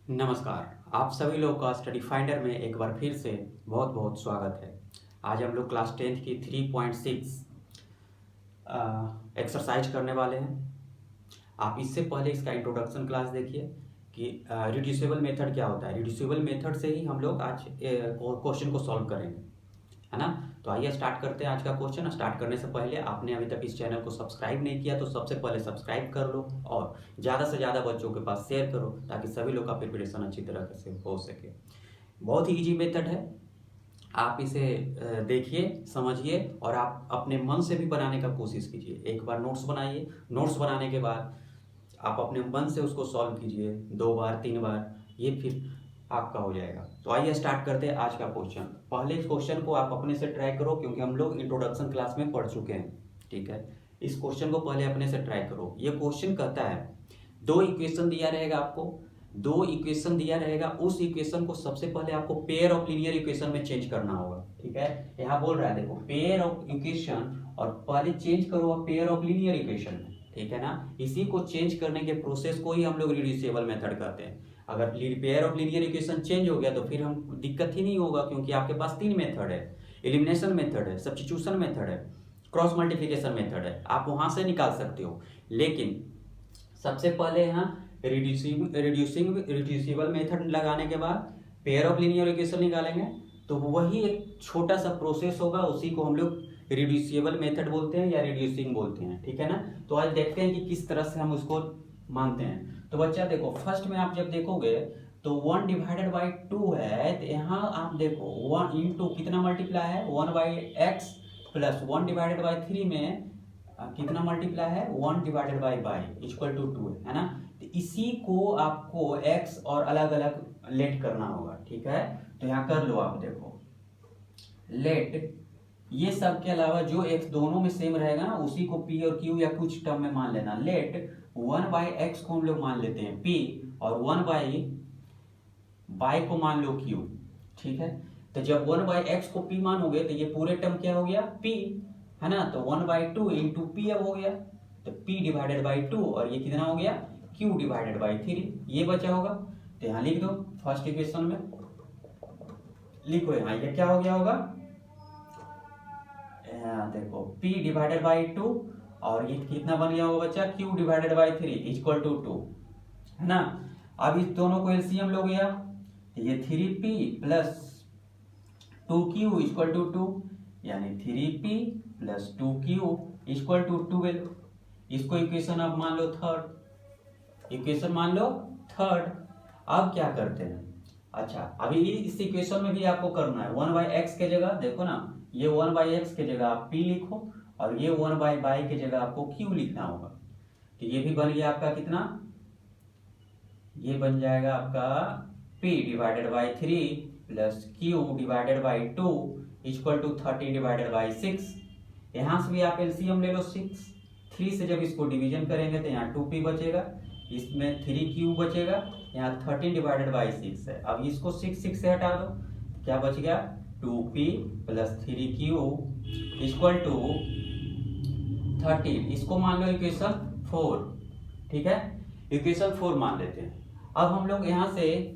नमस्कार। आप सभी लोगों का स्टडी फाइंडर में एक बार फिर से बहुत बहुत स्वागत है। आज हम लोग क्लास 10th की 3.6 एक्सरसाइज करने वाले हैं। आप इससे पहले इसका इंट्रोडक्शन क्लास देखिए कि रिड्यूसिबल मेथड क्या होता है। रिड्यूसिबल मेथड से ही हम लोग आज क्वेश्चन को सॉल्व करेंगे, है ना। तो आइए स्टार्ट करते हैं आज का क्वेश्चन। स्टार्ट करने से पहले आपने अभी तक इस चैनल को सब्सक्राइब नहीं किया तो सबसे पहले सब्सक्राइब कर लो और ज़्यादा से ज़्यादा बच्चों के पास शेयर करो ताकि सभी लोग का प्रिपरेशन अच्छी तरह से हो सके। बहुत ही इजी मेथड है। आप इसे देखिए, समझिए और आप अपने मन से भी बनाने का कोशिश कीजिए। एक बार नोट्स बनाइए, नोट्स बनाने के बाद आप अपने मन से उसको सॉल्व कीजिए 2 बार 3 बार, ये फिर आपका हो जाएगा। तो आइए स्टार्ट करते हैं आज का क्वेश्चन। पहले इस क्वेश्चन को आप अपने से ट्राई करो क्योंकि हम लोग इंट्रोडक्शन क्लास में पढ़ चुके हैं, ठीक है। इस क्वेश्चन को पहले अपने से ट्राई करो। ये क्वेश्चन कहता है दो इक्वेशन दिया रहेगा आपको, दो इक्वेशन दिया रहेगा, उस इक्वेशन को सबसे पहले आपको पेयर ऑफ लीनियर इक्वेशन में चेंज करना होगा, ठीक है। यहाँ बोल रहा है देखो पेयर ऑफ इक्वेशन और पहले चेंज करो पेयर ऑफ लीनियर इक्वेशन में, ठीक है ना। इसी को चेंज करने के प्रोसेस को ही हम लोग रिड्यूसिबल मेथड कहते हैं। अगर pair of linear equation change हो गया तो फिर हम दिक्कत ही नहीं होगा क्योंकि आपके पास 3 मेथड है। एलिमिनेशन मेथड है, सब्स्टिट्यूशन मेथड है, क्रॉस मल्टीप्लिकेशन मेथड है, आप वहां से निकाल सकते हो। लेकिन सबसे पहले यहाँ रिड्यूसिबल मेथड लगाने के बाद पेयर ऑफ लीनियर इक्वेशन निकालेंगे तो वही एक छोटा सा प्रोसेस होगा, उसी को हम लोग रिड्यूसिबल मेथड बोलते हैं या रिड्यूसिंग बोलते हैं, ठीक है ना। तो आज देखते हैं कि किस तरह से हम उसको मानते हैं। तो बच्चा देखो, फर्स्ट में आप जब देखोगे तो 1/2 है, तो यहाँ आप देखो 1 इंटू कितना मल्टीप्लाई है 1/x प्लस 1/3 में कितना मल्टीप्लाई है 1/y इक्वल टू 2 है ना। तो इसी को आपको x और अलग अलग लेट करना होगा, ठीक है। तो यहाँ कर लो आप, देखो लेट ये सब के अलावा जो x दोनों में सेम रहेगा ना उसी को p और q या कुछ टर्म में मान लेना। लेट 1/x को हम लोग मान लेते हैं p और 1/y को मान लो q, ठीक है। तो जब 1/x को p मानोगे तो ये पूरे टर्म क्या हो गया p, है ना। तो 1/2 इंटू पी अब हो गया, तो p/2 और ये कितना हो गया q/3, ये बचा होगा। तो यहाँ लिख दो फर्स्ट इक्वेशन में, लिखो यहाँ ये क्या हो गया होगा, देखो p/2 और ये कितना बन गया होगा बच्चा q/3 इक्वल टू 2, है ना। अब इस दोनों को एलसीएम लो गया तो ये 3p plus 2q equal to 2, यानी 3p plus 2q equal to 12। इसको इक्वेशन आप मान लो थर्ड, इक्वेशन मान लो थर्ड। अब क्या करते हैं, अच्छा अभी इस इक्वेशन में भी आपको करना है 1/x के जगह देखो ना, ये 1/x के जगह आप p लिखो और ये 1/y के जगह आपको q लिखना होगा। तो ये भी बन गया आपका कितना, ये बन जाएगा आपका p/3 plus q/2 equal to 30/6। यहां से भी आप एलसीएम ले लो 6, 3 से जब इसको डिवीजन करेंगे तो यहाँ 2p बचेगा, इसमें 3q बचेगा, यहाँ 13/6 है। अब इसको 6 से हटा दो, क्या बच गया 2p plus 3q equal to 13। इसको मान लो इक्वेशन 4, ठीक है, इक्वेशन 4 मान लेते हैं। अब हम लोग यहाँ से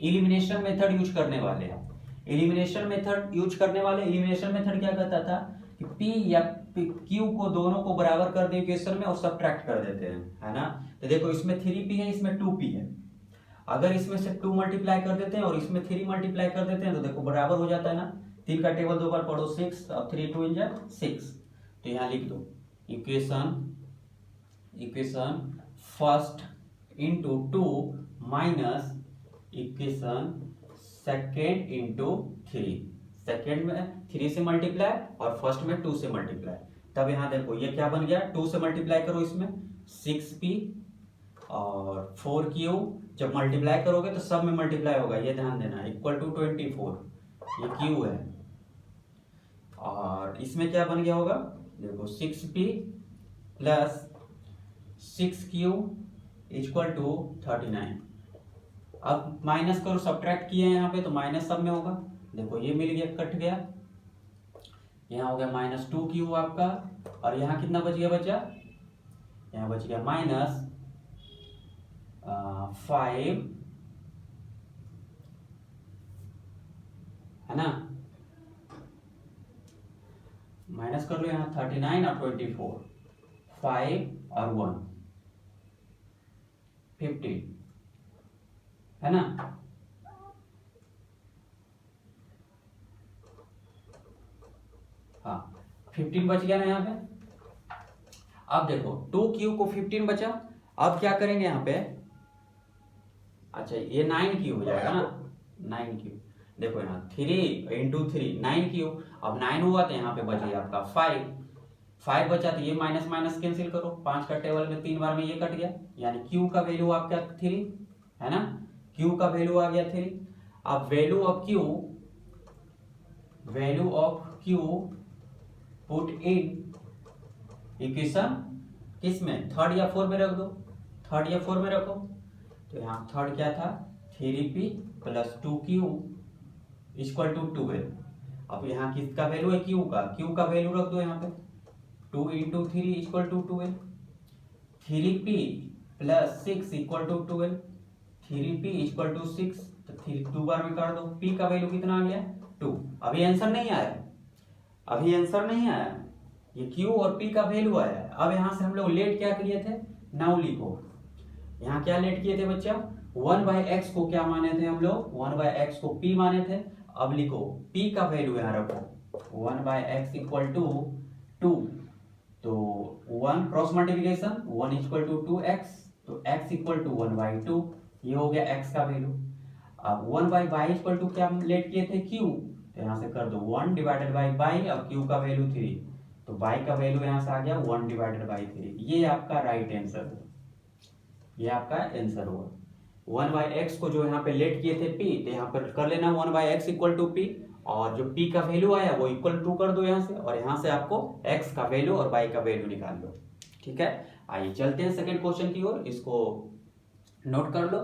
एलिमिनेशन मेथड यूज करने वाले हैं। एलिमिनेशन मेथड यूज करने वाले, एलिमिनेशन मेथड क्या कहता था कि p या q को दोनों को बराबर कर दे इक्वेशन में और सब्ट्रैक्ट कर देते हैं, है ना। तो देखो इसमें 3p है, इसमें 2p है। अगर इसमें से 2 मल्टीप्लाई कर देते हैं और इसमें 3 मल्टीप्लाई कर देते हैं तो देखो बराबर हो जाता है ना। 3 का टेबल 2 बार पढ़ो 6 और 3 2 6। तो यहाँ लिख दो equation first into 2 minus equation second into 3। Second में 3 से मल्टीप्लाई और फर्स्ट में 2 से मल्टीप्लाई। तब यहाँ देखो ये क्या बन गया, 2 से मल्टीप्लाई करो इसमें 6p और 4q, जब मल्टीप्लाई करोगे तो सब में मल्टीप्लाई होगा, ये ध्यान देना, इक्वल टू 24, ये q है। और इसमें क्या बन गया होगा देखो 6p plus 6q equal to 39। अब माइनस करो, सब्ट्रैक्ट किए हैं यहाँ पे तो माइनस सब में होगा, देखो ये मिल गया, कट गया, यहाँ हो गया -2q आपका। और यहाँ कितना बच गया बच्चा, यहाँ बच गया -5 है ना, माइनस कर लो यहाँ 39 और 24, 5 और 1 15, है ना। हाँ 15 बच गया ना यहाँ पे। अब देखो 2 क्यू को 15 बचा, अब क्या करेंगे यहाँ पे, अच्छा ये 9 क्यू हो जाएगा ना, 9 क्यू, देखो यहाँ 3 इंटू 3 9 क्यू, अब 9 हुआ तो यहाँ पे बचेगा आपका 5 बचा, तो ये माइनस माइनस कैंसिल करो, 5 का टेबल में 3 बार में ये कट गया, यानी क्यू का वैल्यू आपका 3, है ना, क्यू का वैल्यू आ गया 3। अब value of Q put in equation किस में, थर्ड या फोर में रख दो, थर्ड या फोर में रखो, तो यहाँ थर्ड क्या था 3p plus 2q equal to 12। अब यहाँ किसका वैल्यू है, क्यू का वैल्यू रख दो यहाँ पे, 2 into 3 equal to 12, 3p plus 6 equal to 12, 3p equal to 6, तो 3 2 बार में कर दो, p का वैल्यू कितना आ गया 2। अभी आंसर नहीं आया, ये q और p का वैल्यू आया है। अब यहाँ से हम लोग लेट क्या किए थे, नाउ लिखो, यहाँ क्या लेट किए थे बच्चा, 1/x को क्या माने थे हम लोग, 1/x को p माने थे। अब लिखो p का वैल्यू यहाँ रखो, 1/x इक्वल टू 2, तो 1 cross multiplication 1 equal to 2x, तो x इक्वल टू 1/2, ये हो गया x का वैल्यू। अब 1/y इक्वल टू क्या लेट किए थे q, तो यहाँ से कर दो 1 डिवाइडेड बाई y, अब q का वैल्यू 3, तो y का वैल्यू यहाँ से आ गया 1 डिवाइडेड बाई 3, ये आपका राइट आंसर है, ये आपका आंसर होगा। 1/x को जो यहाँ पे लेट किए थे p, तो यहाँ पर कर लेना 1/x इक्वल टू p, और जो p का वैल्यू आया वो इक्वल टू कर दो यहाँ से, और यहाँ से आपको x का वैल्यू और y का वैल्यू निकाल लो। ठीक है, आइए चलते हैं सेकंड क्वेश्चन की ओर, इसको नोट कर लो।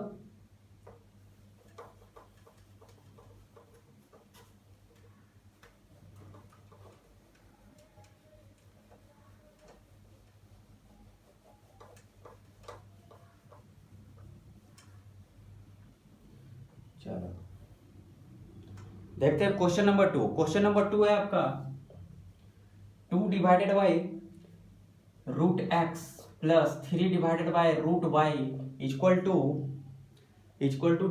चलो देखते हैं क्वेश्चन नंबर 2। क्वेश्चन नंबर 2 है आपका 2 divided by root x plus 3 divided by root y equal to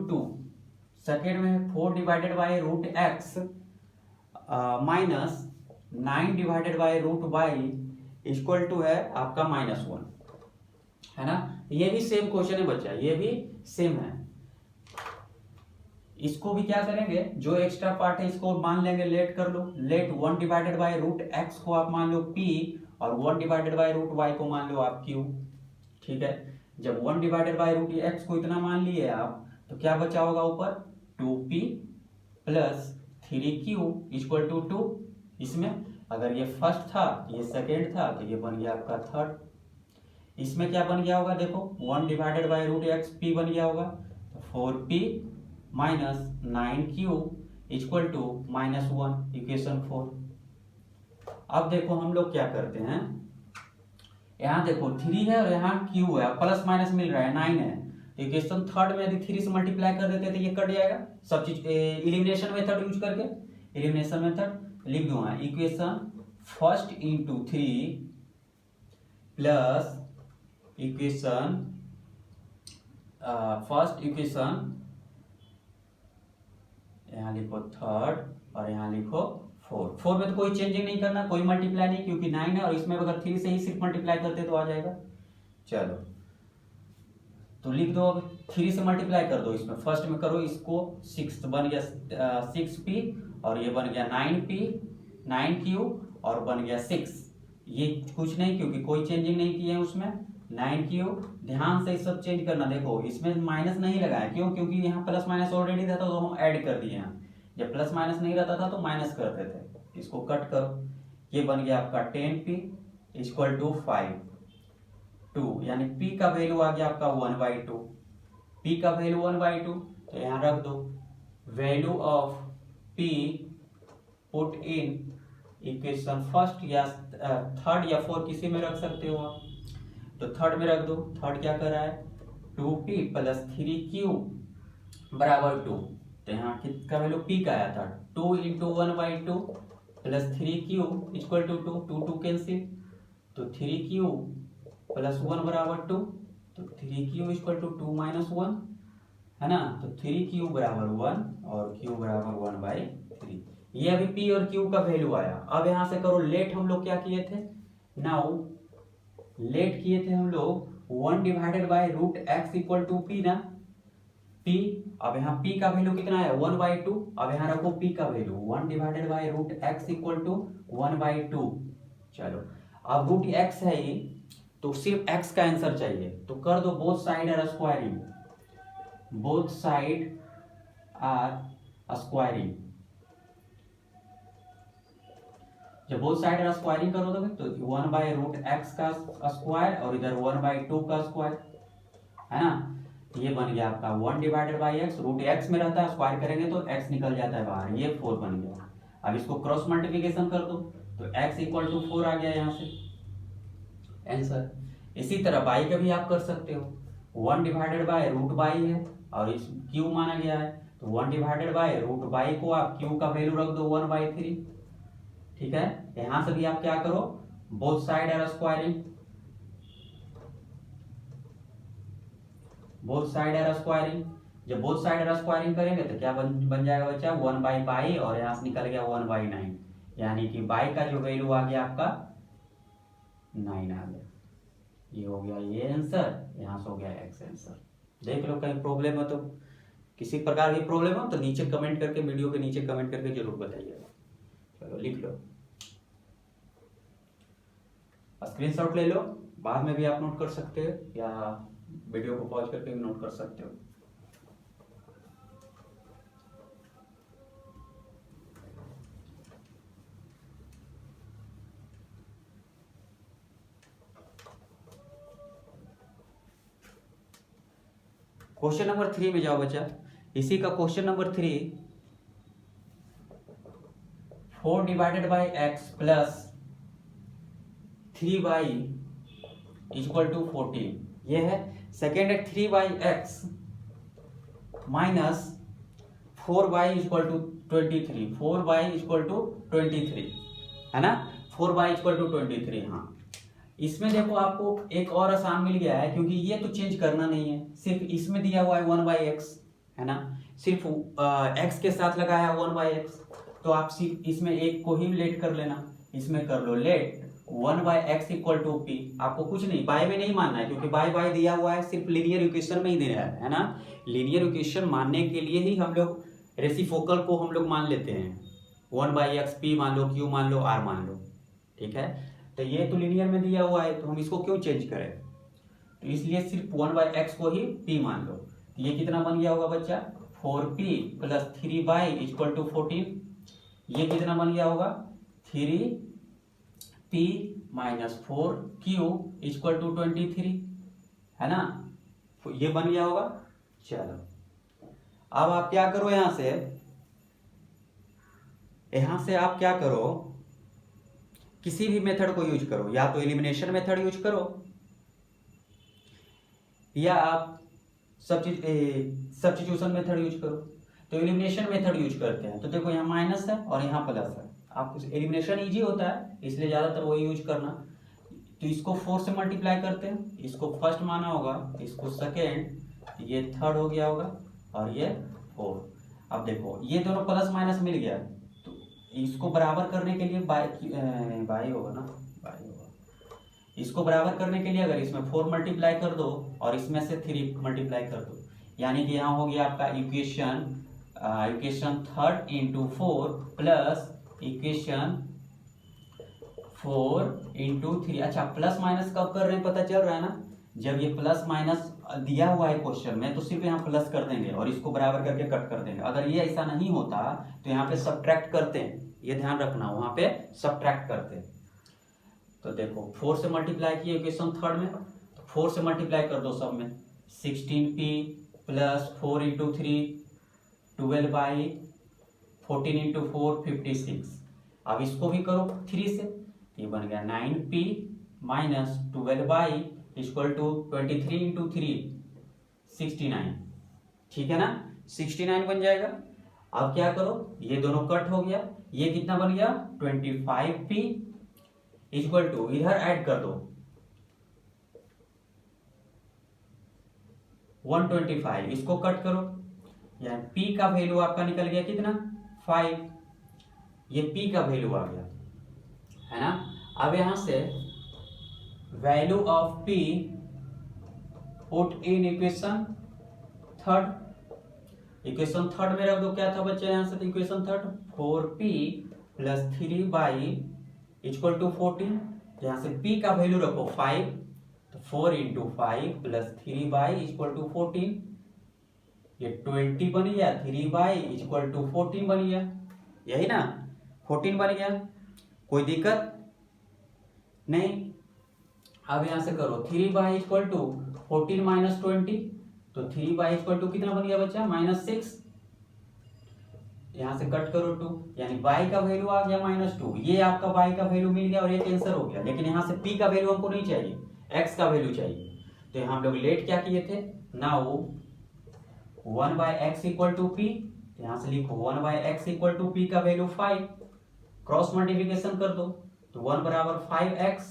2। Second में 4 divided by root x minus 9 divided by root y equal to है आपका -1, है ना। ये भी सेम क्वेश्चन है बच्चा, ये भी सेम है। इसको भी क्या करेंगे, जो एक्स्ट्रा पार्ट है इसको मान लेंगे, लेट कर लो, let 1 divided by root x को आप मान लो p, और 1 डिवाइडेड बाई रूट वाई को मान लो आप q। ठीक है, जब 1 डिवाइडेड बाई रूट एक्स को इतना मान लिए आप, तो क्या बचा होगा ऊपर 2p plus 3q equal to 2। इसमें अगर ये फर्स्ट था, ये सेकेंड था, तो ये बन गया आपका थर्ड। इसमें क्या बन गया होगा, देखो 1 divided by root x p बन गया होगा, तो 4p minus 9q equal to -1, equation 4। अब देखो हम लोग क्या करते हैं, यहाँ देखो 3 है और यहाँ q है, प्लस माइनस मिल रहा है 9 है, इक्वेशन थर्ड में यदि 3 से मल्टीप्लाई कर देते तो ये कट जाएगा, सब चीज एलिमिनेशन मेथड यूज करके, एलिमिनेशन मेथड लिख दो, equation first into 3 plus equation first equation, यहाँ लिखो थर्ड और यहाँ लिखो 4 में तो कोई चेंजिंग नहीं करना, कोई मल्टीप्लाई नहीं, क्योंकि 9 है, और इसमें अगर 3 से ही सिर्फ मल्टीप्लाई करते तो आ जाएगा। चलो तो लिख दो, अब 3 से मल्टीप्लाई कर दो, इसमें फर्स्ट में करो, इसको 6 बन गया 6p, और ये बन गया 9q और बन गया 6, ये कुछ नहीं क्योंकि कोई चेंजिंग नहीं किए हैं उसमें, 9q। ध्यान से सब चेंज करना, देखो इसमें माइनस नहीं लगाया, क्यों, क्योंकि यहाँ प्लस माइनस ऑलरेडी था तो हम ऐड कर दिए हैं, जब प्लस माइनस नहीं रहता था तो माइनस करते थे। इसको कट करो, ये बन गया आपका 10p इक्वल टू 5 2, यानी p का वैल्यू आ गया आपका 1/2, p का वैल्यू 1/2, तो यहाँ रख दो value of p put in equation first या थर्ड या फोर्थ, किसी में रख सकते हो आप, तो थर्ड में रख दो। थर्ड क्या कर रहा है, 2p प्लस 3q बराबर 2, तो यहाँ किसका वैल्यू पी का आया था 2 into 1/2 plus 3q equal to 2 cancel, तो 3q प्लस 1 बराबर 2, तो 3q इक्वल टू 2 माइनस 1 है ना, तो 3q बराबर 1 और q बराबर 1/3। ये अभी p और q का वैल्यू आया। अब यहाँ से करो लेट, हम लोग क्या किए थे, नाउ लेट किए थे हम लोग 1 divided by root x equal to p ना, p। अब यहाँ p का वैल्यू कितना है 1/2, अब यहाँ रखो p का value 1 divided by root x equal to 1/2। चलो अब रूट x है ये, तो सिर्फ x का आंसर चाहिए, तो कर दो both side are squaring, both side are squaring. जब बोथ साइड आर स्क्वायरिंग करोगे तो 1/√x का स्क्वायर और इधर 1/2 का स्क्वायर है ना, ये बन गया आपका 1 divided by x, root x में रहता है, स्क्वायर करेंगे तो x निकल जाता है बाहर, ये 4 बन गया। अब इसको क्रॉस मल्टीप्लिकेशन कर दो तो x इक्वल टू 4 आ गया यहाँ से आंसर। इसी तरह बाई का भी आप कर सकते हो, 1 डिवाइडेड बाय रूट बाई है और इस q माना गया है, तो 1 डिवाइडेड बाय रूट बाई को आप q का वैल्यू रख दो 1/3। ठीक है, यहां से भी आप क्या करो, both side are squaring, both side are squaring. जब बोथ साइड आर स्क्वायरिंग करेंगे तो क्या बन जाएगा बच्चा 1/पाई और यहां से निकल गया 1/9, यानी कि बाई का जो वैल्यू आ गया आपका 9 आ गया। ये हो गया ये आंसर, यहां से हो गया एक्स आंसर। देख लो कहीं प्रॉब्लम हो तो, किसी प्रकार की प्रॉब्लम हो तो नीचे कमेंट करके, वीडियो के नीचे कमेंट करके जरूर बताइएगा। चलो लिख लो, स्क्रीनशॉट ले लो, बाद में भी आप नोट कर सकते हो या वीडियो को पॉज करके भी नोट कर सकते हो। क्वेश्चन नंबर 3 में जाओ बच्चा, इसी का question number 3, 4 divided by x plus 3y equal to 14, ये है। सेकेंड है 3y(x) minus 4y equal to 23, 4y equal to 23 है ना, 4y इक्वल टू 23। हाँ, इसमें देखो आपको एक और आसान मिल गया है, क्योंकि ये तो चेंज करना नहीं है, सिर्फ इसमें दिया हुआ है 1/x है ना, सिर्फ x के साथ लगाया 1/x, तो आप सिर्फ इसमें एक को ही लेट कर लेना, इसमें कर लो let 1/x equal to p. आपको कुछ नहीं बाय में नहीं मानना है, क्योंकि बाय दिया हुआ है, सिर्फ लीनियर इक्वेशन में ही दे रहा है ना। लीनियर इक्वेशन मानने के लिए ही हम लोग रेसिप्रोकल को हम लोग मान लेते हैं, 1/x p मान लो, q मान लो, r मान लो। ठीक है, तो ये तो लीनियर में दिया हुआ है, तो हम इसको क्यों चेंज करें, तो इसलिए सिर्फ 1/x को ही p मान लो। तो ये कितना बन गया होगा बच्चा 4p plus 3y equal to 14, ये कितना बन गया होगा 3p minus 4q equal to 23 है ना, ये बन गया होगा। चलो अब आप क्या करो, यहां से आप क्या करो, किसी भी मेथड को यूज करो, या तो एलिमिनेशन मेथड यूज करो या आप सब्स्टिट्यूशन मेथड यूज करो। तो एलिमिनेशन मेथड यूज करते हैं, तो देखो यहाँ माइनस है और यहाँ प्लस है, आपको एलिमिनेशन इजी होता है इसलिए ज्यादातर वही यूज करना। तो इसको 4 से मल्टीप्लाई करते हैं, इसको फर्स्ट माना होगा, इसको सेकेंड, ये थर्ड हो गया होगा और ये 4। अब देखो ये दोनों प्लस माइनस मिल गया, तो इसको बराबर करने के लिए बाई होगा ना, बाई होगा। इसको बराबर करने के लिए अगर इसमें 4 मल्टीप्लाई कर दो और इसमें से 3 मल्टीप्लाई कर दो, यानी कि यहाँ हो गया आपका equation 3 into 4 plus equation 4 into 3। अच्छा, प्लस माइनस कब कर रहे हैं पता चल रहा है ना, जब ये प्लस माइनस दिया हुआ है क्वेश्चन में तो सिर्फ यहाँ प्लस कर देंगे और इसको बराबर करके कट कर देंगे। अगर ये ऐसा नहीं होता तो यहाँ पे सब्ट्रैक्ट करते हैं, ये ध्यान रखना, वहां पे सब्ट्रैक्ट करते हैं। तो देखो 4 से मल्टीप्लाई किए इक्वेशन 3 में, तो 4 से मल्टीप्लाई कर दो सब में, 16p plus 4 into 3 12y 14 into 4 56। अब इसको भी करो 3 से, ये बन गया 9p minus 12y equal to 23 into 3 69। ठीक है ना, 69 बन जाएगा। अब क्या करो, ये दोनों कट हो गया, ये कितना बन गया 25p इक्वल टू, इधर ऐड कर दो 125, इसको कट करो, यानी p का वैल्यू आपका निकल गया कितना 5, ये p का वैल्यू आ गया है ना। अब यहां से value of p put in equation third, equation third में रख दो, क्या था बच्चे यहां से equation third 4p plus 3y equal to 14, यहां से p का वैल्यू रखो 5, तो 4 into 5 plus 3y equal to 14, ये 20 बन गया, 3y इक्वल टू 14 बन गया, यही ना 14 बन गया, कोई दिक्कत नहीं। अब यहां से करो 3y इक्वल टू 14 माइनस 20, तो 3y इक्वल टू कितना बन गया बच्चा -6, यहां से कट करो 2, यानी y का वैल्यू आ गया -2, ये आपका y का वैल्यू मिल गया और ये कैंसिल हो गया, लेकिन यहां से p का वैल्यू हमको नहीं चाहिए, x का वैल्यू चाहिए। तो यहां हम लोग लेट क्या किए थे, now 1/x equal to p, यहां से लिखो 1/x इक्वल टू p का वैल्यू 5, क्रॉस मल्टीप्लिकेशन कर दो, तो 1 बराबर 5x,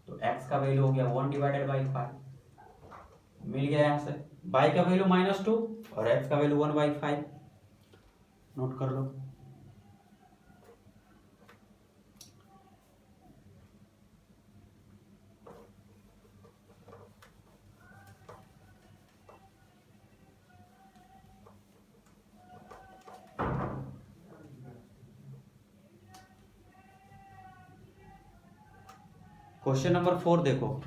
तो x का वैल्यू हो गया 1 डिवाइडेड बाई 5, मिल गया यहां से y का वैल्यू -2 और x का वैल्यू 1/5, नोट कर लो। क्वेश्चन नंबर 4 देखो,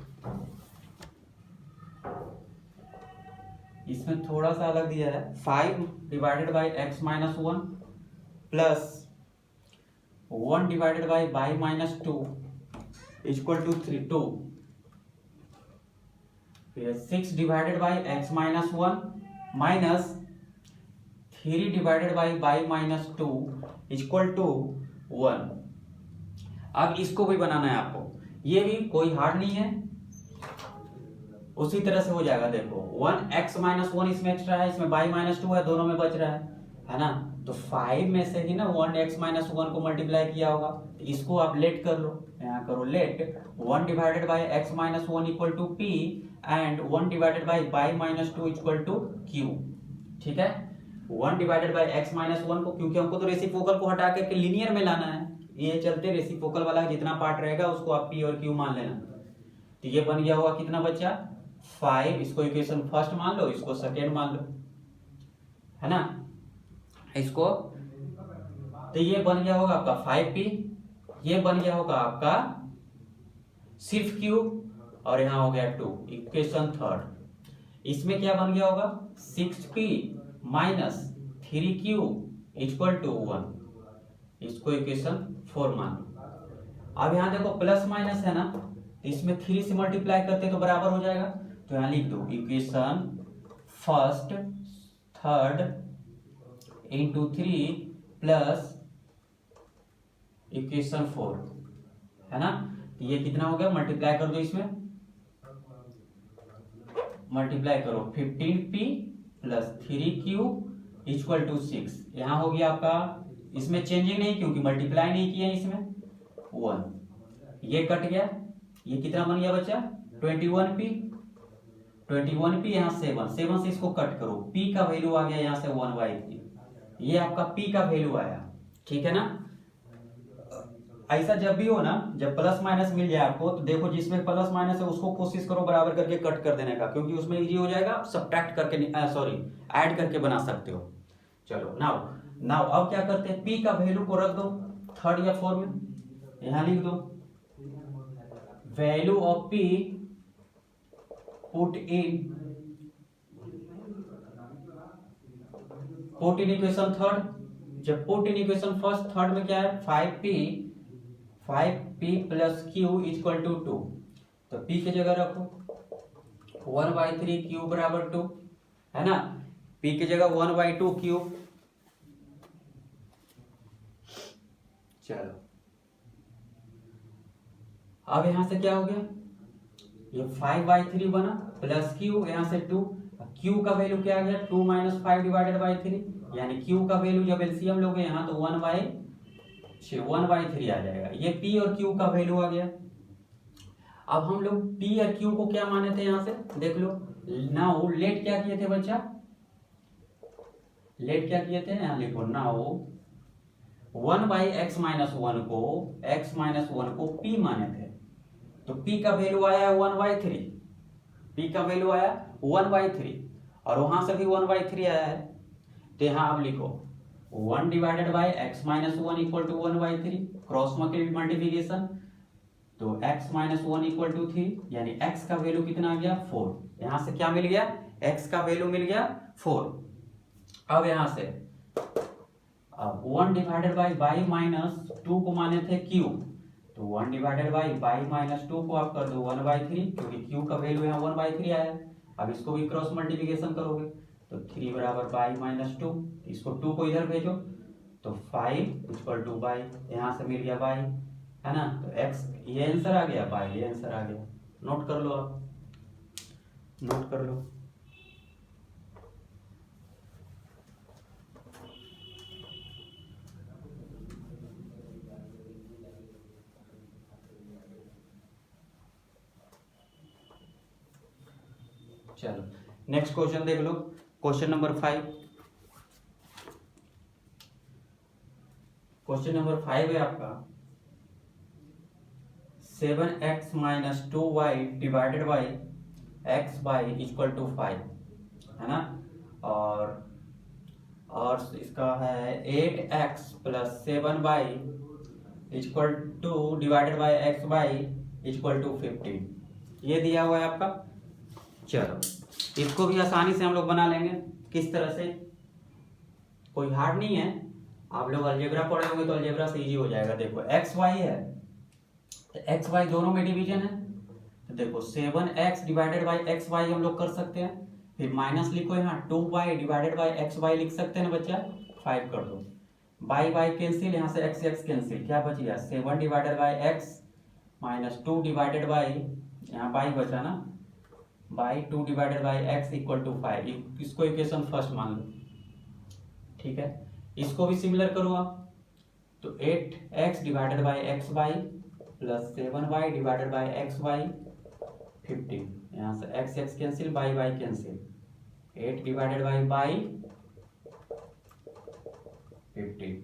इसमें थोड़ा सा अलग दिया है, 5 divided by x minus 1 plus 1 divided by y minus 2 equal to 2, फिर 6 divided by x minus 1 minus 3 divided by y minus 2 equal to 1। अब इसको भी बनाना है आपको, ये भी कोई हार्ड नहीं है, उसी तरह से हो जाएगा। देखो 1x माइनस 1 इसमें एक्स्ट्रा है, इसमें y माइनस 2 है, दोनों में बच रहा है ना, तो 5 में से ही ना 1x माइनस 1 को मल्टीप्लाई किया होगा, तो इसको आप लेट कर लो, यहाँ करो let 1 divided by x minus 1 equal to p and 1 divided by y minus 2 equal to q, ठीक है। 1 डिवाइडेड बाई x माइनस 1 को, क्योंकि हमको तो रेसिप्रोकल को हटा करके लीनियर में लाना है, ये चलते रेसिप्रोकल वाला जितना पार्ट रहेगा उसको आप p और q मान लेना, तो ये बन गया होगा कितना बच्चा 5, इसको इक्वेशन फर्स्ट मान लो, इसको सेकेंड मान लो, है ना, इसको, तो ये बन गया होगा आपका 5p, ये बन गया होगा आपका सिर्फ q, और यहां हो गया 2, इक्वेशन थर्ड। इसमें क्या बन गया होगा 6p minus 3q equal to 1, इसको इक्वेशन 4 मान लो। अब यहां देखो प्लस माइनस है ना, इसमें 3 से मल्टीप्लाई करते तो बराबर हो जाएगा, तो यहां लिख दो equation first third into 3 plus equation 4, है ना, तो ये कितना हो गया, मल्टीप्लाई कर दो, इसमें मल्टीप्लाई करो 15p plus 3q equal to 6, यहां हो गया आपका, इसमें चेंजिंग नहीं क्योंकि मल्टीप्लाई नहीं किया इसमें 1, ये कट गया, ये कितना बन गया बच्चा 21p, 21p यहाँ 7 से इसको कट करो, p का वैल्यू आ गया यहाँ से 1/3, ये आपका p का वैल्यू आया, ठीक है ना। ऐसा जब भी हो ना, जब प्लस माइनस मिल जाए आपको, तो देखो जिसमें प्लस माइनस है उसको कोशिश करो बराबर करके कट कर देने का, क्योंकि उसमें इजी हो जाएगा, सब्ट्रैक्ट करके सॉरी ऐड करके बना सकते हो। चलो नाउ अब क्या करते हैं, p का वैल्यू को रख दो थर्ड या फोर्थ में, यहां लिख दो value of p put in equation third, जब put in equation first, third में क्या है 5p plus q equal to 2, तो p की जगह रखो 1/3 q बराबर 2, है ना, p की जगह 1/2 q, चलो अब यहां से क्या हो गया, ये 5/3 बना प्लस q, यहां से 2, क्यू का वैल्यू क्या आ गया 2 माइनस 5 डिवाइडेड बाई 3, यानी क्यू का वैल्यू जब एलसीएम लोगे यहाँ तो 1/3 आ जाएगा। ये पी और क्यू का वैल्यू आ गया। अब हम लोग पी और क्यू को क्या माने थे यहाँ से देख लो। नाउ लेट क्या किए थे बच्चा, लेट क्या किए थे, यहाँ लिखो नाउ 1/x-1 को x-1 को p माने थे, तो p का वैल्यू आया 1/3, p का वैल्यू आया 1/3 और वहां से भी 1/3 आया है। तो यहाँ अब लिखो 1 divided by x-1 equal to 1/3, cross multiplication, तो x-1 इक्वल टू 3, यानी x का वैल्यू कितना आ गया 4। यहां से क्या मिल गया, x का वैल्यू मिल गया 4। अब यहां से अब 1 डिवाइडेड बाई माइनस 2 को माने थे q, तो 1 डिवाइडेड बाई माइनस 2 को आप कर दो 1/3, क्योंकि q का वैल्यू यहाँ 1/3 आया है। अब इसको भी क्रॉस मल्टीप्लिकेशन करोगे तो 3 बराबर बाई माइनस 2, इसको 2 को इधर भेजो तो 5 इक्वल टू बाई, यहाँ से मिल गया बाई, है ना। तो x ये आंसर आ गया, बाई ये आंसर आ गया। नोट कर लो, आप नोट कर लो। चलो नेक्स्ट क्वेश्चन देख लो, क्वेश्चन नंबर 5। क्वेश्चन नंबर 5 है आपका 7x minus 2y divided by x by equal to 5, है ना। और इसका है 8x plus 7y equal to divided by x by equal to 15, ये दिया हुआ है आपका। चलो इसको भी आसानी से हम लोग बना लेंगे। किस तरह से, कोई हार्ड नहीं है, आप लोग अलजेब्रा पढ़े होंगे तो अलजेब्रा से इजी हो जाएगा। देखो एक्स वाई है तो एक्स वाई दोनों में डिवीजन है, तो देखो 7x divided by x Y हम लोग कर सकते हैं, फिर माइनस लिखो यहाँ 2y divided by x Y लिख सकते हैं ना बच्चा, 5 कर दो, बाई बाई कैंसिल, यहाँ से x x कैंसिल, क्या बच गया 7 divided by x minus 2 divided by, यहाँ बाई बचा ना, by 2 divided by x equal to 5, इसको इक्वेशन फर्स्ट मान लो, ठीक है। इसको भी सिमिलर करो आप, तो 8x divided by x y plus 7y divided by x y 15, यहाँ से x x cancel, by by cancel, 8 divided by 15,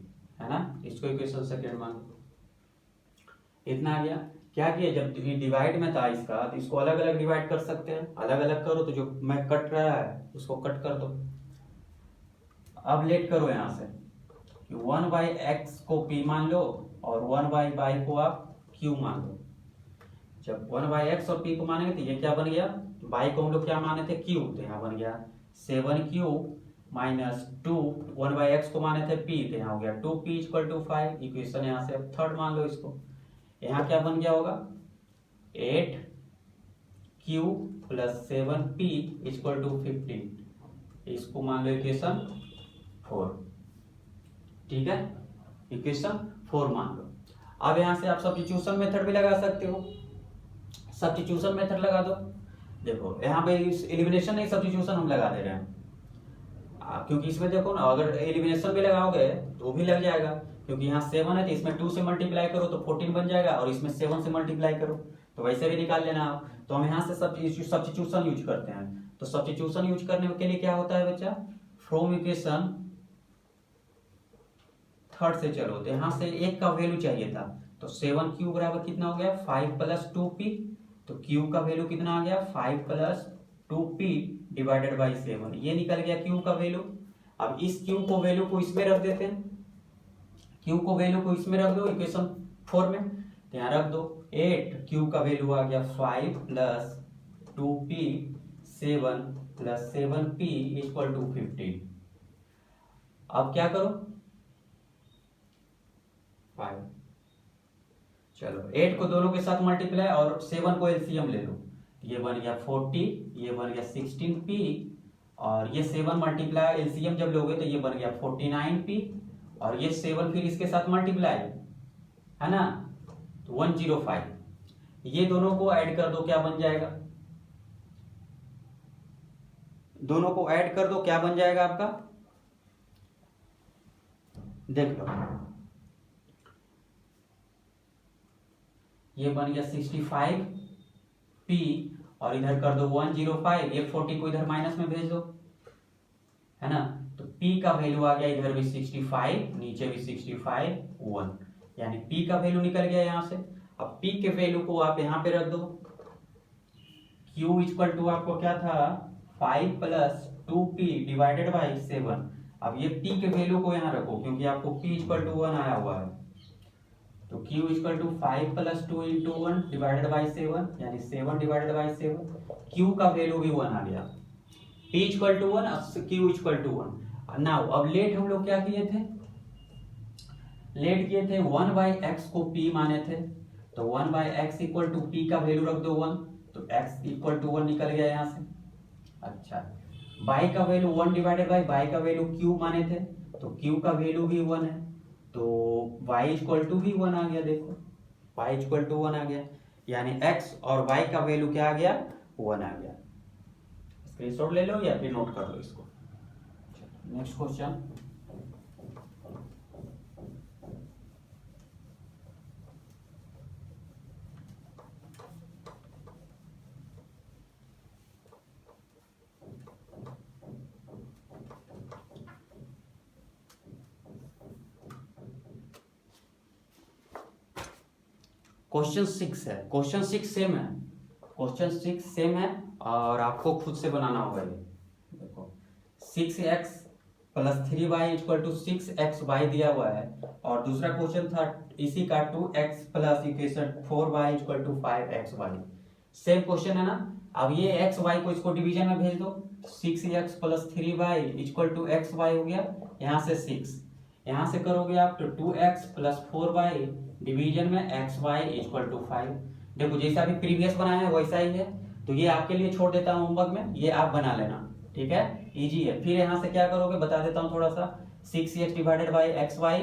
है ना। इसको इक्वेशन सेकंड मान लो, इतना आ गया। क्या किया, जब डिवाइड में था इसका तो इसको अलग अलग डिवाइड कर सकते हैं, अलग अलग करो तो जो मैं कट रहा है उसको कट कर दो। अब लेट करो यहाँ से 1 बाई एक्स को p मान लो और 1 बाई बाई को आप q मान लो। जब 1 बाई एक्स और p को मानेंगे तो ये क्या बन गया, बाई को हम लोग क्या माने थे q, तो यहाँ बन गया 7q माइनस 2, 1 बाई एक्स को माने थे p, तो यहाँ हो गया 2p इक्वल टू 5। इक्वेशन यहाँ से अब थर्ड मान लो इसको, यहाँ क्या बन गया होगा 8q plus 7p equal to 15, इसको मान लो इक्वेशन 4, ठीक है, इक्वेशन 4 मान लो। अब यहाँ से आप सब्स्टिट्यूशन मेथड भी लगा सकते हो, सब्स्टिट्यूशन मेथड लगा दो। देखो यहाँ पे एलिमिनेशन नहीं, सब्स्टिट्यूशन हम लगा दे रहे हैं, क्योंकि इसमें देखो ना अगर एलिमिनेशन भी लगाओगे तो भी लग जाएगा, क्योंकि यहाँ 7 है तो इसमें 2 से मल्टीप्लाई करो तो 14 बन जाएगा, और इसमें 7 से मल्टीप्लाई करो तो वैसे भी निकाल लेना आप। तो हम यहाँ से सब्स्टिट्यूशन यूज करते हैं, तो सब्स्टिट्यूशन यूज करने के लिए क्या होता है बच्चा, फ्रॉम इक्वेशन थर्ड से चलो, तो यहाँ से एक का वैल्यू चाहिए था, तो 7q बराबर कितना हो गया 5 प्लस 2p, तो q का वैल्यू कितना आ गया 5 प्लस 2p डिवाइडेड बाई 7, ये निकल गया q का वैल्यू। अब इस q को वैल्यू को इसमें रख देते हैं, q को वैल्यू को इसमें रख दो इक्वेशन 4 में, तो यहाँ रख दो 8q का वैल्यू आ गया 5 plus 2p 7 plus 7p equal to 15। अब क्या करो 5, चलो 8 को दोनों के साथ मल्टीप्लाई और 7 को एलसीएम ले लो, ये बन गया 40, ये बन गया 16p, और ये 7 मल्टीप्लाई एलसीएम जब लोगे तो ये बन गया 49p, और ये 7 फिर इसके साथ मल्टीप्लाई, है ना, तो 105, ये दोनों को ऐड कर दो, क्या बन जाएगा, दोनों को ऐड कर दो, क्या बन जाएगा आपका, देख लो, ये बन गया 65p और इधर कर दो 105, 140 को इधर माइनस में भेज दो, है ना। तो p का वैल्यू आ गया इधर भी 65, नीचे भी 65 1, यानी p का वैल्यू निकल गया यहां से। अब p के वैल्यू को आप यहां पे रख दो, q इक्वल टू आपको क्या था 5 प्लस 2p डिवाइडेड बाई 7। अब ये p के वैल्यू को यहां रखो क्योंकि आपको p इक्वल टू 1 आया हुआ है, तो q equal to 5 plus 2 into 1 divided by 7, यानी 7 डिवाइडेड बाई 7। q का वैल्यू भी 1 आ गया, p equal to 1, q equal to 1। Now अब लेट हम लोग क्या किए थे, लेट किए थे 1 बाई एक्स को p माने थे, तो 1 by x equal to p का वैल्यू रख दो 1, तो x इक्वल टू 1 निकल गया यहाँ से। अच्छा, बाई का वैल्यू 1 डिवाइडेड बाई बाई का वैल्यू q माने थे, तो q का वैल्यू भी 1 है, तो y इक्वल टू भी 1 आ गया। देखो y इक्वल टू 1 आ गया, यानी x और y का वैल्यू क्या आ गया, 1 आ गया। स्क्रीनशॉट ले लो या फिर नोट कर लो इसको। नेक्स्ट क्वेश्चन, क्वेश्चन 6 है, क्वेश्चन 6 सेम है, क्वेश्चन 6 सेम है और आपको खुद से बनाना होगा ये। देखो 6x plus 3y equal to 6xy दिया हुआ है और दूसरा क्वेश्चन था इसी का 2x plus equation 4y equal to 5xy। Same question है ना। अब ये एक्स वाई को इसको डिवीजन में भेज दो, 6x plus 3y equal to xy हो गया, यहाँ से 6, यहाँ से करोगे आप तो 2x प्लस 4y डिवीजन में xy इक्वल टू 5। देखो जैसा अभी प्रीवियस बनाया है वैसा ही है, तो ये आपके लिए छोड़ देता हूँ होमवर्क में, ये आप बना लेना, ठीक है, इजी है। फिर यहाँ से क्या करोगे बता देता हूँ थोड़ा सा, 6x डिवाइडेड बाई xy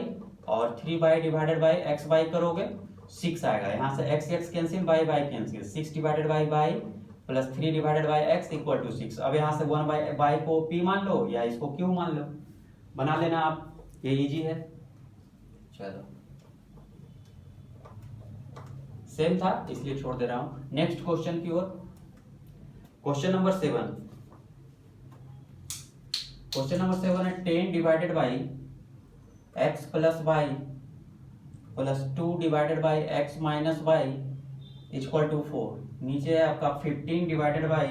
और 3y डिवाइडेड बाई xy करोगे 6 आएगा, यहाँ से x cancel, by cancel, 6 divided by plus 3 divided by x equal to 6। अब यहाँ से 1 बाई को p मान लो या इसको q मान लो, बना लेना आप, ये इजी है। चलो सेम था इसलिए छोड़ दे रहा हूं। नेक्स्ट क्वेश्चन की ओर, क्वेश्चन नंबर 7, क्वेश्चन नंबर 7 है 10 divided by x plus y plus 2 divided by x minus y equal to 4। नीचे है आपका 15 divided by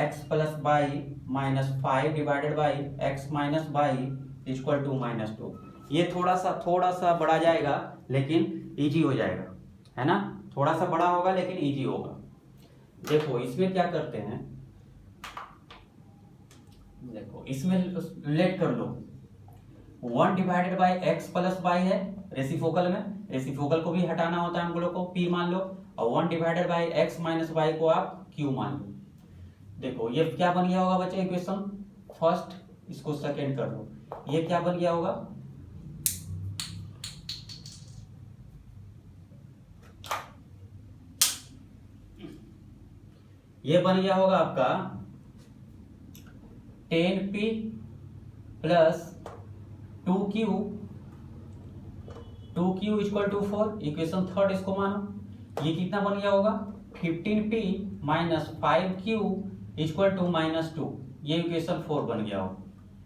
x plus y minus 5 divided by x minus y equal to -2। ये थोड़ा सा बढ़ा जाएगा लेकिन इजी हो जाएगा, है ना, थोड़ा सा बड़ा होगा लेकिन इजी होगा। देखो इसमें क्या करते हैं, देखो इसमें लेट कर लो, 1 divided by x plus y है रेसिप्रोकल में, रेसिप्रोकल को भी हटाना होता है हम लोग को, p मान लो, और 1 divided by x minus y को आप q मान लो। देखो ये क्या बन गया होगा बच्चे, इक्वेशन फर्स्ट, इसको सेकेंड कर लो, ये क्या बन गया होगा, ये बन गया होगा आपका 10p plus 2q equal to 4, equation third इसको मानो। ये कितना बन गया होगा 15p minus 5q equal to -2, ये इक्वेशन 4 बन गया होगा,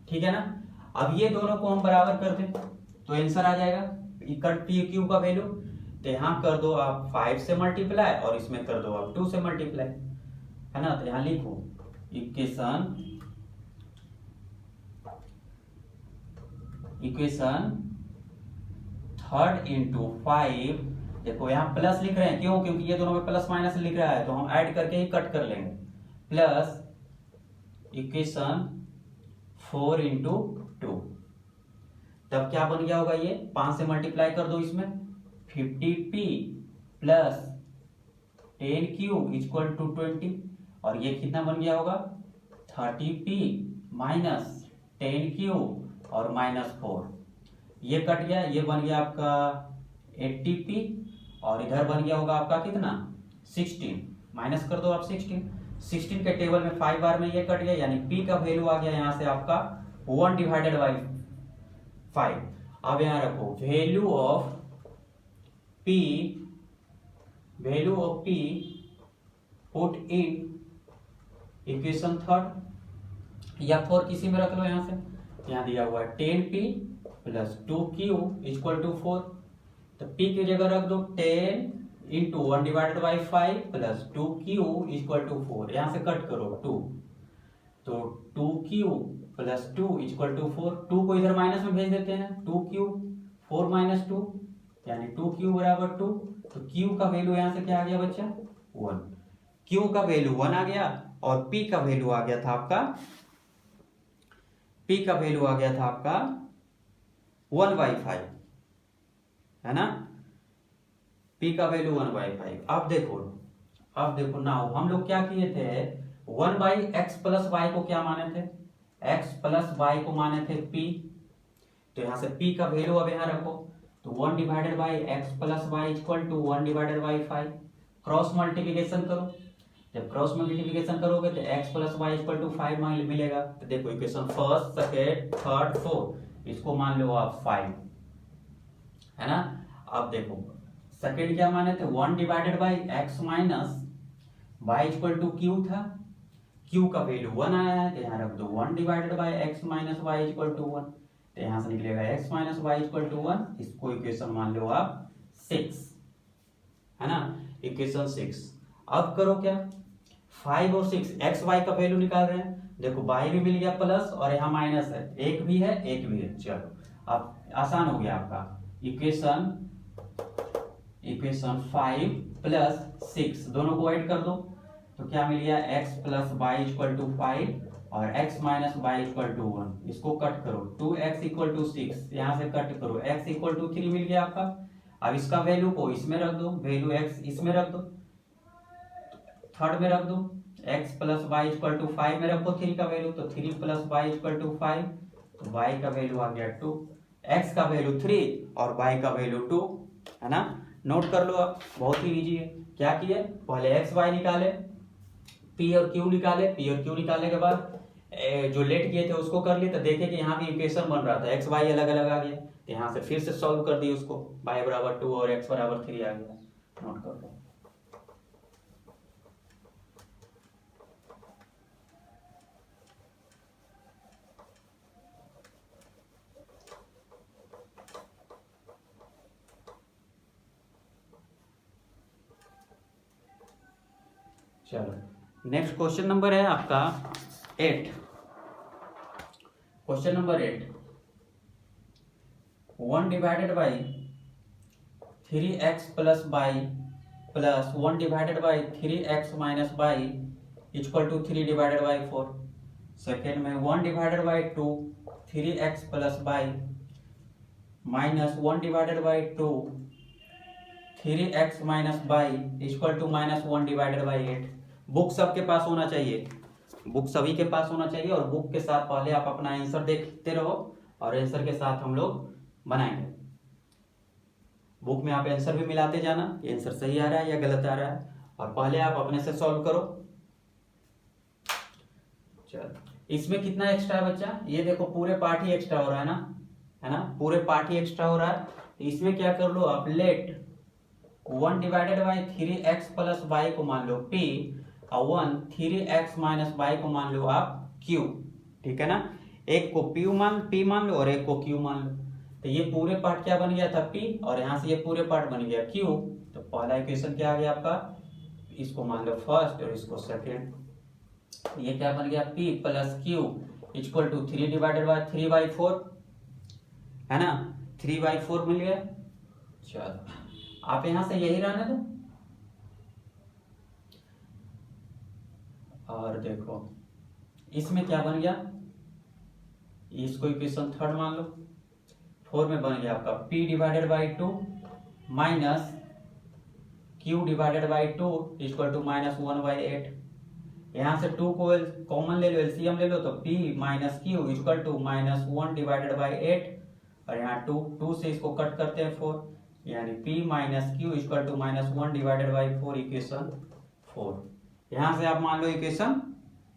ठीक है ना। अब ये दोनों को हम बराबर कर दें तो आंसर आ जाएगा, इक्वल p q का वैल्यू, तो यहाँ कर दो आप 5 से मल्टीप्लाई और इसमें कर दो आप 2 से मल्टीप्लाई, है ना। तो यहां लिखो इक्वेशन थर्ड इंटू 5, देखो यहाँ प्लस लिख रहे हैं, क्यों, क्योंकि ये दोनों में प्लस माइनस लिख रहा है तो हम ऐड करके ही कट कर लेंगे, प्लस इक्वेशन 4 इंटू 2, तब क्या बन गया होगा, ये 5 से मल्टीप्लाई कर दो इसमें, 50p plus 10q equal to 20, और ये कितना बन गया होगा 30p माइनस 10q और -4, ये कट गया, ये बन गया आपका 80p और इधर बन गया होगा आपका कितना 16, माइनस कर दो आप 16, 16 के टेबल में 5 बार में ये कट गया, यानी p का वैल्यू आ गया यहाँ से आपका 1 डिवाइडेड बाई 5। अब यहाँ रखो value of p put in equation third या 4 किसी में रख लो। यहाँ से यहाँ दिया हुआ है 10p plus 2q equal to 4, तो p की जगह रख दो 10 into 1 divided by 5 plus 2q equal to 4। यहाँ से कट करो 2, तो 2q प्लस 2 इक्वल टू 4। 2 को इधर माइनस में भेज देते हैं, 2q 4 माइनस 2 यानी 2q बराबर 2। तो q का वैल्यू यहाँ से क्या आ गया बच्चा 1, q का वैल्यू 1 आ गया और p का वैल्यू आ गया था आपका 1/5 है ना, p का वैल्यू 1/5। अब देखो नाउ हम लोग क्या किए थे 1/x प्लस वाई को क्या माने थे, x प्लस वाई को माने थे p। तो यहाँ से p का वैल्यू अब यहाँ रखो, तो 1 divided by x plus y equal to 1 divided by 5। Cross multiplication करो, जब क्रॉस मल्टीप्लिकेशन करोगे तो x plus y equal to 5 मिलेगा। तो देखो equation first second third fourth इसको मान लो आप 5 है ना। अब देखो सेकेंड क्या माने थे 1 divided by x minus y equal to q था, क्यू का वैल्यू 1 आया है तो यहाँ रख दो 1 divided by x minus y equal to 1, तो यहाँ से निकलेगा x minus y equal to 1। इसको इक्वेशन मान लो आप 6 है ना, इक्वेशन 6। अब करो क्या 5 और 6 एक्स वाई का वैल्यू निकाल रहे हैं, देखो y भी मिल गया प्लस और यहाँ माइनस है, एक भी है। चलो अब आसान हो गया आपका इक्वेशन 5 प्लस 6 दोनों को ऐड कर दो, तो क्या मिल गया x plus y equal to 5 और x minus y equal to 1। इसको कट करो 2x इक्वल टू 6, यहाँ से कट करो x इक्वल टू 3 मिल गया आपका। अब इसका वैल्यू को इसमें रख दो, वैल्यू x इसमें रख दो, थर्ड में रख दो, x plus y equal to 5 में रखो 3 का वैल्यू, तो 3 प्लस वाई इक्वल टू 5, तो y का वैल्यू आ गया 2, x का वैल्यू 3 और y का वैल्यू 2 है ना। नोट कर लो आप, बहुत ही इजी है। क्या किए पहले x y निकाले, p और q निकाले, p और q निकालने के बाद जो लेट किए थे उसको कर लिए, तो देखे कि यहाँ भी इक्वेशन बन रहा था x y अलग अलग आ गया, तो यहाँ से फिर से सॉल्व कर दिए उसको, y बराबर 2 और x बराबर 3 आ गया। नोट कर लो। चलो नेक्स्ट क्वेश्चन नंबर है आपका 8। Question number 8, 1 divided by 3x plus by plus 1 divided by 3x minus by equal to 3 divided by 4। Second में 1 divided by 2 3x plus by minus 1 divided by 2 3x minus by equal to minus 1 divided by 8। Book सबके पास होना चाहिए, book सभी के पास होना चाहिए, और बुक के साथ पहले आप अपना आंसर देखते रहो और आंसर के साथ हम लोग बनाएंगे। बुक में आप आंसर भी मिलाते जाना, ये आंसर सही आ रहा है या गलत आ रहा है, और पहले आप अपने से सॉल्व करो। चलो इसमें कितना एक्स्ट्रा है बच्चा, ये देखो पूरे पार्ट ही एक्स्ट्रा हो रहा है ना, पूरे पार्ट ही एक्स्ट्रा हो रहा है। तो इसमें क्या कर लो आप, let 1 divided by 3x plus y को मान लो p और 1 3x माइनस वाई को मान लो आप q, ठीक है ना। एक को p मान लो और एक को q मान लो, तो ये पूरे पार्ट क्या बन गया था p और यहाँ से ये पूरे पार्ट बन गया q। तो पहला इक्वेशन क्या आ गया आपका, इसको मान लो फर्स्ट और इसको सेकेंड, ये क्या बन गया p plus q equal to 3 divided by 3/4 है ना, 3/4 मिल गया। चलो आप यहां से यही रहने दो, और देखो इसमें क्या बन गया, इसको इक्वेशन थर्ड मान लो, 4 में बन गया आपका p divided by 2 minus q divided by 2 equal to minus 1/8। यहाँ से 2 को कॉमन ले लो, एलसीएम ले लो, तो p minus q equal to minus 1 divided by 8, और यहाँ 2 से इसको कट करते हैं 4, यानी p minus q equal to minus 1 divided by 4 equation 4। यहां से आप मान लो इक्वेशन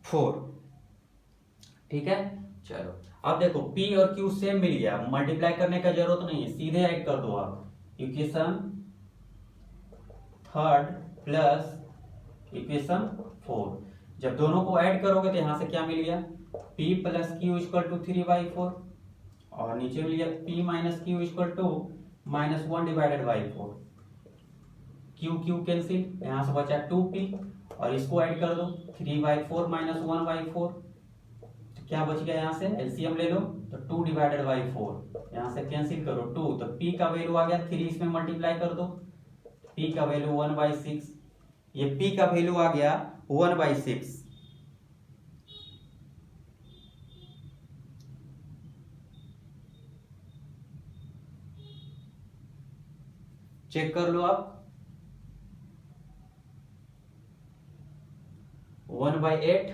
4। ठीक है, चलो अब देखो P और Q सेम मिल गया, मल्टीप्लाई करने का जरूरत नहीं है, सीधे ऐड कर दो आप इक्वेशन 3 प्लस इक्वेशन 4। जब दोनों को ऐड करोगे तो यहां से क्या मिल गया, P plus Q equal to 3/4 और नीचे मिल गया P minus Q equal to -1/4। Q cancel, यहां से बचा 2P और इसको ऐड कर दो 3/4 माइनस 1/4, तो क्या बच गया, यहाँ से एलसीएम ले लो तो 2/4, यहाँ से कैंसिल करो 2, तो P का वैल्यू आ गया 3, इसमें मल्टीप्लाई कर दो, P का वैल्यू 1/6, ये P का वैल्यू आ गया 1/6। चेक कर लो आप, 1/8,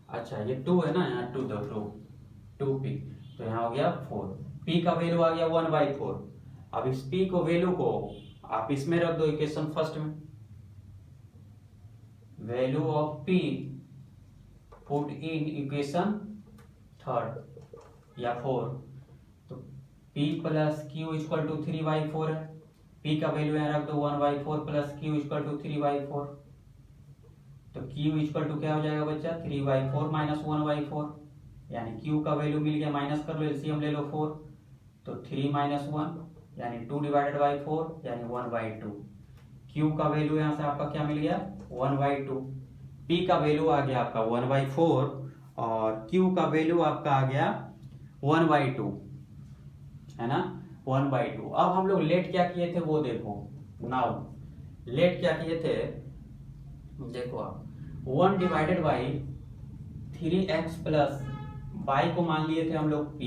अच्छा ये 2 है ना, यहाँ 2 दो 2P, तो यहाँ हो गया 4। P का वैल्यू आ गया 1/4। अब इस P को वैल्यू को आप इसमें रख दो इक्वेशन फर्स्ट में, value of P put in equation 3 या 4, तो P plus Q equal to 3/4 है, P का वैल्यू यहाँ रख दो 1/4 प्लस Q इक्वल टू 3/4, तो Q इक्वल टू क्या हो जाएगा बच्चा, 3/4 माइनस 1/4, यानी Q का वैल्यू मिल गया, माइनस कर लो, एलसीएम ले लो 4, तो 3 माइनस 1 यानी 2/4 यानी 1/2। Q का वैल्यू यहाँ से आपका क्या मिल गया, 1/2। P का वैल्यू आ गया आपका 1/4 और Q का वैल्यू आपका आ गया 1/2, है ना, 1/2। अब हम लोग लेट क्या किए थे वो देखो, नाउ लेट क्या किए थे देखो आप, 1/3x प्लस y को मान लिए थे हम लोग P,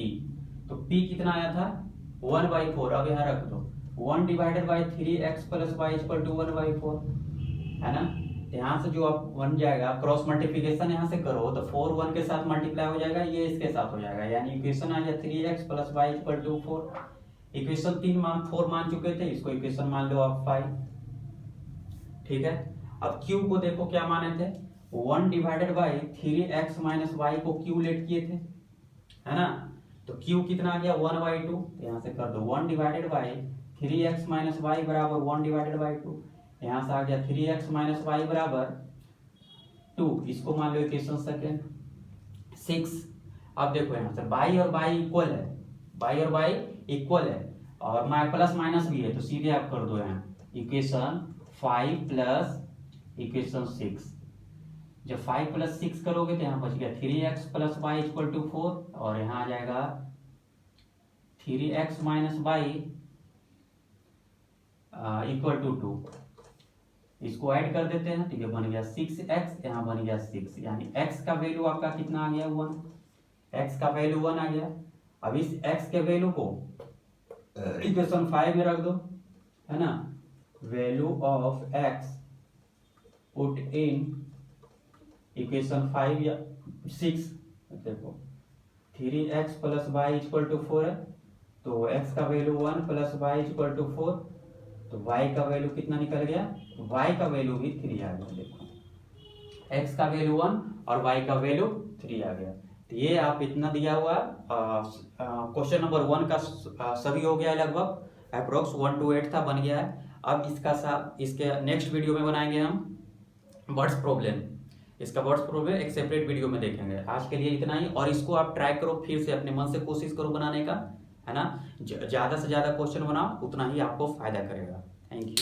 तो P कितना आया था 1/4, अब यहाँ रख दो 1/3x plus y equal to 1/4, है ना, यहाँ से जो आप बन जाएगा क्रॉस मल्टीप्लिकेशन यहाँ से करो तो 4 1 के साथ मल्टीप्लाई हो जाएगा, ये इसके साथ हो जाएगा, यानी इक्वेशन आ गया 3x plus y equal to 4। Equation 4 मान चुके थे, इसको इक्वेशन मान लो आप 5। ठीक है, अब Q को देखो क्या माने थे, 1/3x माइनस y को Q लेट किए थे, है ना, तो Q कितना आ गया 1/2, यहाँ से कर दो 1/3x माइनस y बराबर 1/2, यहाँ से आ गया 3x माइनस y बराबर 2, इसको मान लो इक्वेशन सेकेंड 6। अब देखो यहाँ से y और y इक्वल है, y और y इक्वल है और प्लस माइनस भी है, तो सीधे आप कर दो यहाँ इक्वेशन 5 प्लस इक्वेशन 6। जब 5 प्लस 6 करोगे तो यहाँ बच गया 3x plus y equal to 4 और यहाँ आ जाएगा 3x minus y equal to 2, इसको ऐड कर देते हैं, ठीक है, बन गया 6x, यहाँ बन गया 6, यानी x का वैल्यू आपका कितना आ गया 1, x का वैल्यू 1 आ गया। अब इस x के वैल्यू को इक्वेशन 5 में रख दो, है ना, value of x put in equation 5 या 6, देखो 3x plus y equal to 4 है, तो x का value 1 plus y equal to 4, तो y का वैल्यू कितना निकल गया, y का वैल्यू भी 3 आ गया, देखो x का वैल्यू 1 और y का वैल्यू 3 आ गया। तो ये आप इतना दिया हुआ क्वेश्चन नंबर 1 का सभी हो गया है, लगभग अप्रोक्स 1 to 8 था, बन गया है। अब इसके नेक्स्ट वीडियो में बनाएंगे हम वर्ड्स प्रॉब्लम, इसका वर्ड्स प्रॉब्लम एक सेपरेट वीडियो में देखेंगे। आज के लिए इतना ही, और इसको आप ट्राई करो, फिर से अपने मन से कोशिश करो बनाने का, है ना, ज़्यादा से ज़्यादा क्वेश्चन बनाओ, उतना ही आपको फायदा करेगा। Thank you.